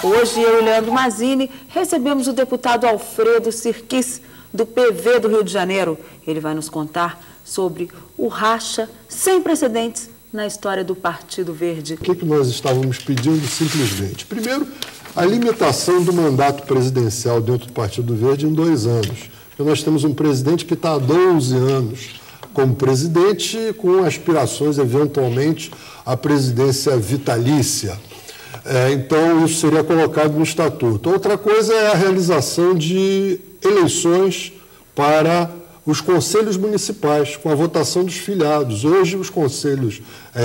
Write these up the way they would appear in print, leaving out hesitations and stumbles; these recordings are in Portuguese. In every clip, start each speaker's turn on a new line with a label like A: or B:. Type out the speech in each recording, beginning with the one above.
A: Hoje, eu e Leandro Mazzini recebemos o deputado Alfredo Sirquis, do PV do Rio de Janeiro. Ele vai nos contar sobre o racha sem precedentes na história do Partido Verde.
B: O que nós estávamos pedindo simplesmente? Primeiro, a limitação do mandato presidencial dentro do Partido Verde em 2 anos. Porque nós temos um presidente que está há 12 anos como presidente, com aspirações, eventualmente, à presidência vitalícia. Então, isso seria colocado no estatuto. Outra coisa é a realização de eleições para os conselhos municipais, com a votação dos filiados. Hoje, os conselhos,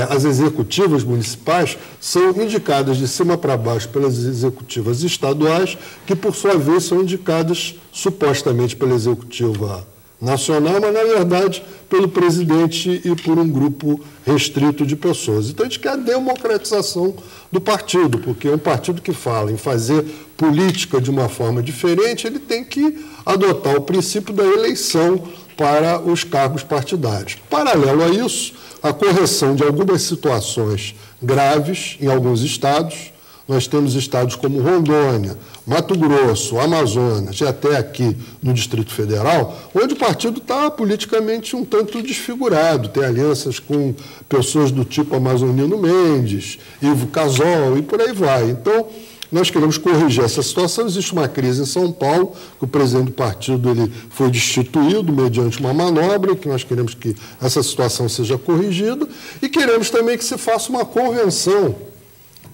B: as executivas municipais, são indicadas de cima para baixo pelas executivas estaduais, que, por sua vez, são indicadas supostamente pela executiva nacional, mas, na verdade, pelo presidente e por um grupo restrito de pessoas. Então, a gente quer a democratização do partido, porque um partido que fala em fazer política de uma forma diferente, ele tem que adotar o princípio da eleição para os cargos partidários. Paralelo a isso, a correção de algumas situações graves em alguns estados. Nós temos estados como Rondônia, Mato Grosso, Amazonas e até aqui no Distrito Federal, onde o partido está politicamente um tanto desfigurado, tem alianças com pessoas do tipo Amazonino Mendes, Ivo Casol e por aí vai. Então, nós queremos corrigir essa situação. Existe uma crise em São Paulo, que o presidente do partido ele foi destituído mediante uma manobra, que nós queremos que essa situação seja corrigida e queremos também que se faça uma convenção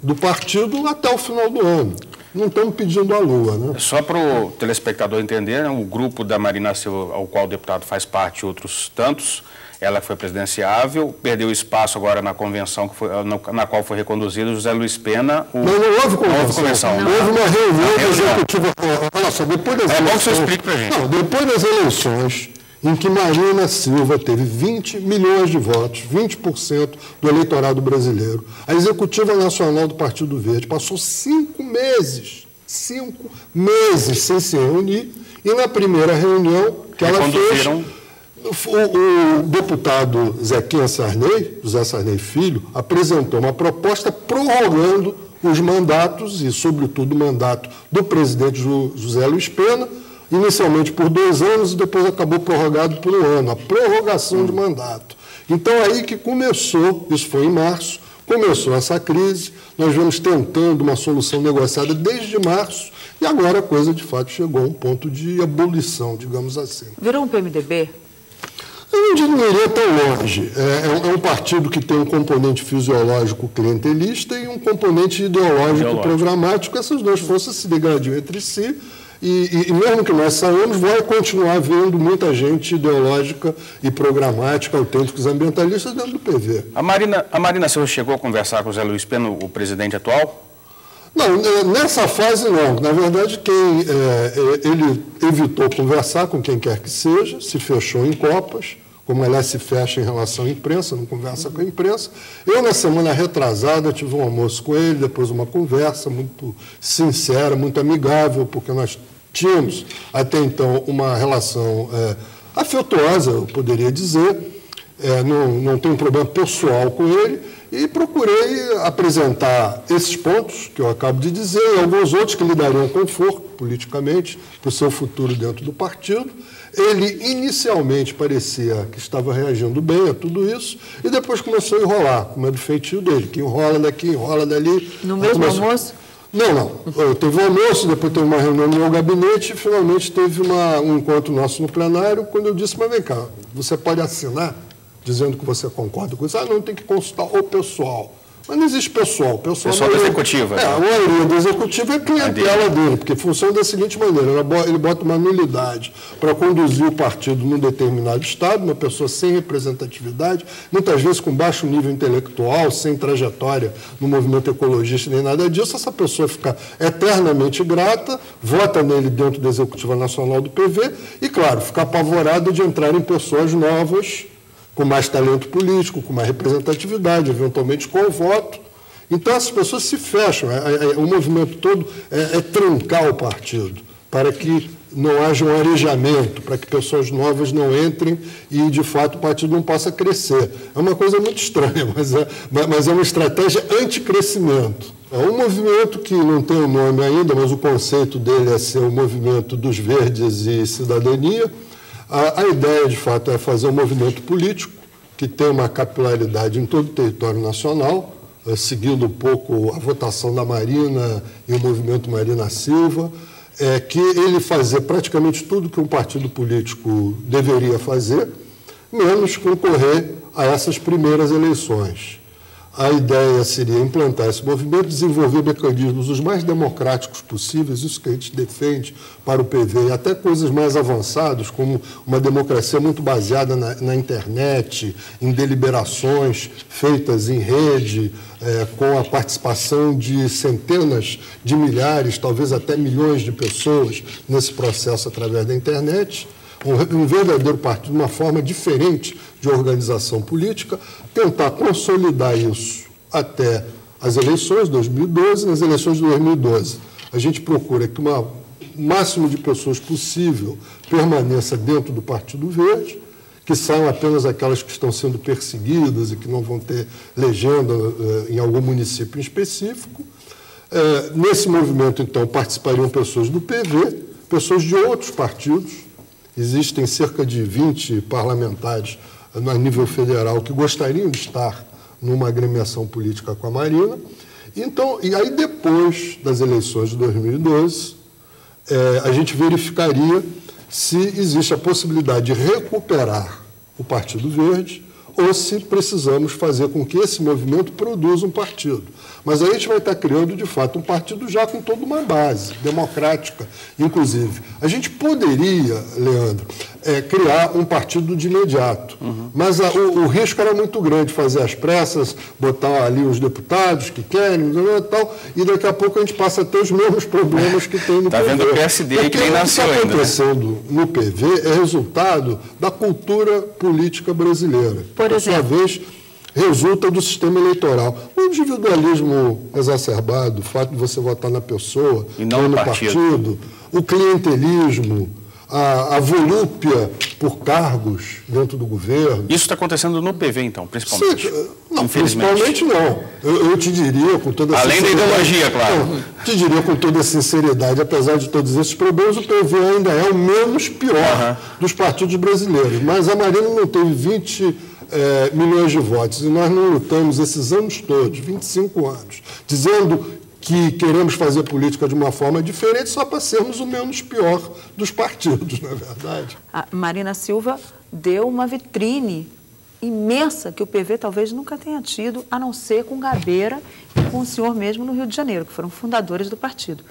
B: do partido até o final do ano. Não estamos pedindo a lua, né?
C: Só para o telespectador entender, né, o grupo da Marina Silva, ao qual o deputado faz parte, e outros tantos, ela foi presidenciável, perdeu espaço agora na convenção que foi, na qual foi reconduzido José Luiz Pena.
B: Não houve convenção. Houve uma reunião executiva. Olha só, depois das eleições,
C: bom que você explique para a gente.
B: Não, depois das eleições, em que Marina Silva teve 20 milhões de votos, 20% do eleitorado brasileiro, a Executiva Nacional do Partido Verde passou 5 meses sem se reunir, e na primeira reunião que ela fez, o deputado Zequinha Sarney, José Sarney Filho, apresentou uma proposta prorrogando os mandatos, e sobretudo o mandato do presidente José Luiz Pena, inicialmente por 2 anos e depois acabou prorrogado por 1 ano, a prorrogação de mandato. Então, aí que começou, isso foi em março, começou essa crise, nós vamos tentando uma solução negociada desde março e agora a coisa, de fato, chegou a um ponto de ebulição, digamos assim.
A: Virou um PMDB?
B: Eu não iria tão longe. É um partido que tem um componente fisiológico clientelista e um componente ideológico programático. Essas duas forças se degradiam entre si. E mesmo que nós saímos, vai continuar havendo muita gente ideológica e programática, autênticos ambientalistas dentro do PV.
C: A Marina Silva chegou a conversar com o Zé Luiz Pena, o presidente atual?
B: Não, nessa fase não. Na verdade, ele evitou conversar com quem quer que seja, se fechou em copas, como ela se fecha em relação à imprensa, não conversa com a imprensa. Eu, na semana retrasada, tive um almoço com ele, depois uma conversa muito sincera, muito amigável, porque nós tínhamos, até então, uma relação afetuosa, eu poderia dizer. Não tenho um problema pessoal com ele, e procurei apresentar esses pontos que eu acabo de dizer e alguns outros que lhe dariam conforto politicamente para o seu futuro dentro do partido. Ele inicialmente parecia que estava reagindo bem a tudo isso e depois começou a enrolar, como é do feitio dele, que enrola daqui, enrola dali.
A: No mesmo almoço?
B: Não. Teve um almoço, depois teve uma reunião no meu gabinete e finalmente teve um encontro nosso no plenário, quando eu disse, mas vem cá, você pode assinar dizendo que você concorda com isso? Não, tem que consultar o pessoal. Mas não existe pessoal. Pessoal
C: da executiva.
B: A maioria da executiva é clientela dele, porque funciona da seguinte maneira, ele bota uma nulidade para conduzir o partido num determinado estado, uma pessoa sem representatividade, muitas vezes com baixo nível intelectual, sem trajetória no movimento ecologista nem nada disso, essa pessoa fica eternamente grata, vota nele dentro da Executiva Nacional do PV e, claro, fica apavorada de entrarem pessoas novas, com mais talento político, com mais representatividade, eventualmente com o voto. Então, essas pessoas se fecham. O movimento todo é trancar o partido, para que não haja um arejamento, para que pessoas novas não entrem e, de fato, o partido não possa crescer. É uma coisa muito estranha, mas é uma estratégia anti-crescimento. É um movimento que não tem o nome ainda, mas o conceito dele é ser o movimento dos verdes e cidadania. A ideia, de fato, é fazer um movimento político que tem uma capilaridade em todo o território nacional, seguindo um pouco a votação da Marina e o movimento Marina Silva, que ele fazer praticamente tudo que um partido político deveria fazer, menos concorrer a essas primeiras eleições. A ideia seria implantar esse movimento, desenvolver mecanismos os mais democráticos possíveis, isso que a gente defende para o PV, e até coisas mais avançadas, como uma democracia muito baseada na internet, em deliberações feitas em rede, com a participação de centenas de milhares, talvez até milhões de pessoas nesse processo através da internet. Um verdadeiro partido, uma forma diferente de organização política, tentar consolidar isso até as eleições de 2012. Nas eleições de 2012, a gente procura que o máximo de pessoas possível permaneça dentro do Partido Verde, que saiam apenas aquelas que estão sendo perseguidas e que não vão ter legenda em algum município em específico. Nesse movimento, então, participariam pessoas do PV, pessoas de outros partidos. Existem cerca de 20 parlamentares a nível federal que gostariam de estar numa agremiação política com a Marina. Então, e aí, depois das eleições de 2012, a gente verificaria se existe a possibilidade de recuperar o Partido Verde ou se precisamos fazer com que esse movimento produza um partido. Mas aí a gente vai estar criando, de fato, um partido já com toda uma base democrática, inclusive. A gente poderia, Leandro, criar um partido de imediato, mas o risco era muito grande, fazer às pressas, botar ali os deputados que querem, tal, e daqui a pouco a gente passa a ter os mesmos problemas que tem no PV.
C: Está vendo o PSD que nem nasceu ainda.
B: O que está acontecendo no PV é resultado da cultura política brasileira.
A: Por exemplo,
B: sua vez, resulta do sistema eleitoral. O individualismo exacerbado, o fato de você votar na pessoa,
C: e não no
B: partido, o clientelismo, a volúpia por cargos dentro do governo.
C: Isso está acontecendo no PV, então, principalmente?
B: Sim, não, principalmente não. Eu te diria com toda a
C: sinceridade... Além da ideologia, claro.
B: Não, te diria com toda a sinceridade, apesar de todos esses problemas, o PV ainda é o menos pior dos partidos brasileiros. Mas a Marina não teve 20 milhões de votos, e nós não lutamos esses anos todos, 25 anos, dizendo que queremos fazer política de uma forma diferente só para sermos o menos pior dos partidos, não é verdade?
A: A Marina Silva deu uma vitrine imensa que o PV talvez nunca tenha tido, a não ser com Gabeira e com o senhor mesmo no Rio de Janeiro, que foram fundadores do partido.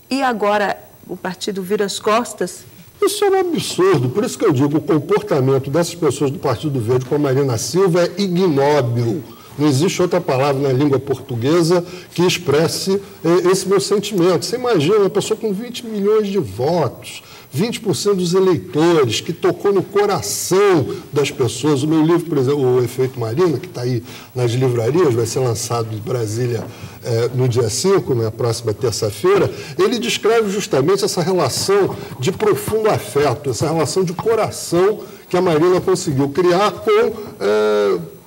A: E agora o partido vira as costas.
B: Isso é um absurdo, por isso que eu digo, o comportamento dessas pessoas do Partido Verde com a Marina Silva é ignóbil. Não existe outra palavra na língua portuguesa que expresse esse meu sentimento. Você imagina uma pessoa com 20 milhões de votos, 20% dos eleitores, que tocou no coração das pessoas. O meu livro, por exemplo, O Efeito Marina, que está aí nas livrarias, vai ser lançado em Brasília no dia 5, na próxima terça-feira, ele descreve justamente essa relação de profundo afeto, essa relação de coração que a Marina conseguiu criar com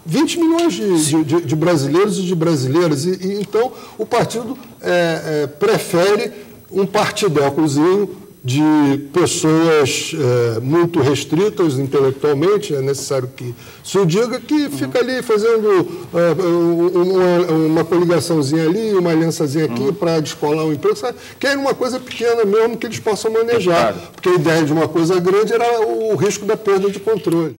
B: 20 milhões de brasileiros e de brasileiras. E então, o partido prefere um partidocozinho de pessoas muito restritas intelectualmente, é necessário que se o diga, que fica ali fazendo uma coligaçãozinha ali, uma aliançazinha aqui para descolar o emprego, sabe? Querem uma coisa pequena mesmo que eles possam manejar, porque a ideia de uma coisa grande era o risco da perda de controle.